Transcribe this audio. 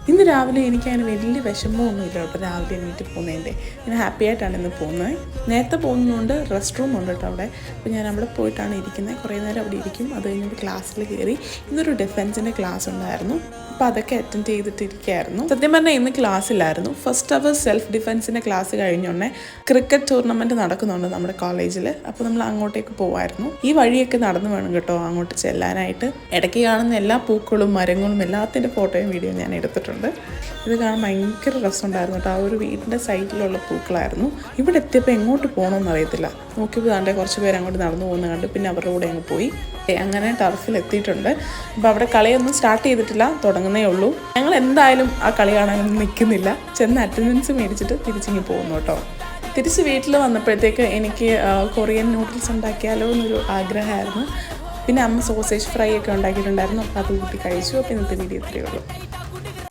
ഇന്ന് രാവിലെ എനിക്കങ്ങനെ വലിയ വിഷമമൊന്നുമില്ല കേട്ടോ രാവിലെ എണീറ്റ് പോകുന്നതിൻ്റെ. ഞാൻ ഹാപ്പി ആയിട്ടാണ് ഇന്ന് പോകുന്നത്. നേരത്തെ പോകുന്നതുകൊണ്ട് റെസ്റ്റ് റൂം ഉണ്ട് കേട്ടോ അവിടെ. അപ്പോൾ ഞാൻ അവിടെ പോയിട്ടാണ് ഇരിക്കുന്നത്. കുറേ നേരം അവിടെ ഇരിക്കും. അത് കഴിഞ്ഞിട്ട് ക്ലാസ്സിൽ കയറി ഇന്നൊരു ഡിഫൻസിൻ്റെ ക്ലാസ് ഉണ്ടായിരുന്നു. അപ്പോൾ അതൊക്കെ അറ്റൻഡ് ചെയ്തിട്ടിരിക്കുകയായിരുന്നു. സത്യം പറഞ്ഞാൽ ഇന്ന് ക്ലാസ്സിലായിരുന്നു. ഫസ്റ്റ് അവർ സെൽഫ് ഡിഫൻസിൻ്റെ ക്ലാസ് കഴിഞ്ഞോണ്ടേ ക്രിക്കറ്റ് ടൂർണമെൻറ്റ് നടക്കുന്നുണ്ട് നമ്മുടെ കോളേജിൽ. അപ്പോൾ നമ്മൾ അങ്ങോട്ടേക്ക് പോകുമായിരുന്നു. ഈ വഴിയൊക്കെ നടന്നു വേണം കേട്ടോ അങ്ങോട്ട് ചെല്ലാനായിട്ട്. ഇടയ്ക്ക് കാണുന്ന എല്ലാ പൂക്കളും മരങ്ങളും എല്ലാത്തിൻ്റെ ഫോട്ടോയും വീഡിയോ ഞാൻ എടുത്തിട്ടുണ്ട്. ഇത് കാണാൻ ഭയങ്കര രസമുണ്ടായിരുന്നു കേട്ടോ. ആ ഒരു വീടിൻ്റെ സൈഡിലുള്ള പൂക്കളായിരുന്നു. ഇവിടെ എത്തിയപ്പോൾ എങ്ങോട്ട് പോകണമെന്ന് അറിയത്തില്ല. നോക്കിയപ്പോൾ താണ്ടെ കുറച്ച് പേര് അങ്ങോട്ട് നടന്നു പോകുന്ന കണ്ട് പിന്നെ അവരുടെ കൂടെ അങ്ങ് പോയി. അങ്ങനെ ടർഫിൽ എത്തിയിട്ടുണ്ട്. അപ്പോൾ അവിടെ കളിയൊന്നും സ്റ്റാർട്ട് ചെയ്തിട്ടില്ല, തുടങ്ങുന്നേ ഉള്ളൂ. ഞങ്ങൾ എന്തായാലും ആ കളി കാണാനൊന്നും നിൽക്കുന്നില്ല. ചെന്ന് അറ്റൻഡൻസ് മേടിച്ചിട്ട് തിരിച്ചിങ്ങി പോകുന്നു കേട്ടോ. തിരിച്ച് വീട്ടിൽ വന്നപ്പോഴത്തേക്ക് എനിക്ക് കൊറിയൻ നൂഡിൽസ് ഉണ്ടാക്കിയാലോ എന്നൊരു ആഗ്രഹമായിരുന്നു. പിന്നെ അമ്മ സോസേജ് ഫ്രൈ ഒക്കെ ഉണ്ടാക്കിയിട്ടുണ്ടായിരുന്നു. അപ്പോൾ അത് കൂട്ടി കഴിച്ചു. അപ്പോൾ ഇന്നത്തെ വീഡിയോ ഇത്രയേ ഉള്ളൂ.